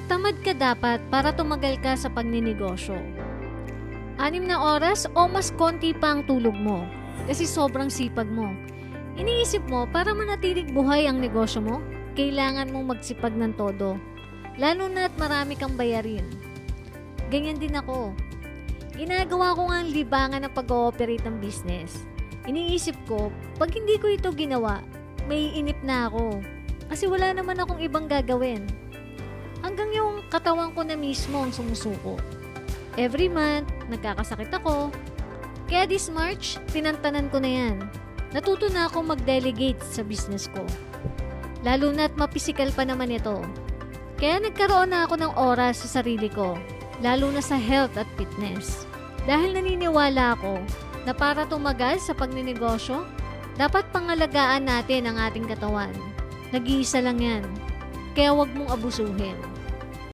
Tamad ka dapat para tumagal ka sa pagninegosyo. 6 na oras o mas konti pa ang tulog mo kasi sobrang sipag mo. Iniisip mo para manatiling buhay ang negosyo mo, kailangan mong magsipag ng todo. Lalo na't marami kang bayarin. Ganyan din ako. Ginagawa ko nga ang libangan ng pag-ooperate ng business. Iniisip ko, pag hindi ko ito ginawa, may inip na ako. Kasi wala naman akong ibang gagawin. Hanggang yung katawan ko na mismo ang sumusuko. Every month, nagkakasakit ako. Kaya this March, tinantanan ko na yan. Natuto na ako mag-delegate sa business ko. Lalo na't mapisikal pa naman ito. Kaya nagkaroon na ako ng oras sa sarili ko, lalo na sa health at fitness. Dahil naniniwala ako na para tumagal sa pagninegosyo, dapat pangalagaan natin ang ating katawan. Nag-iisa lang yan. Kaya wag mong abusuhin.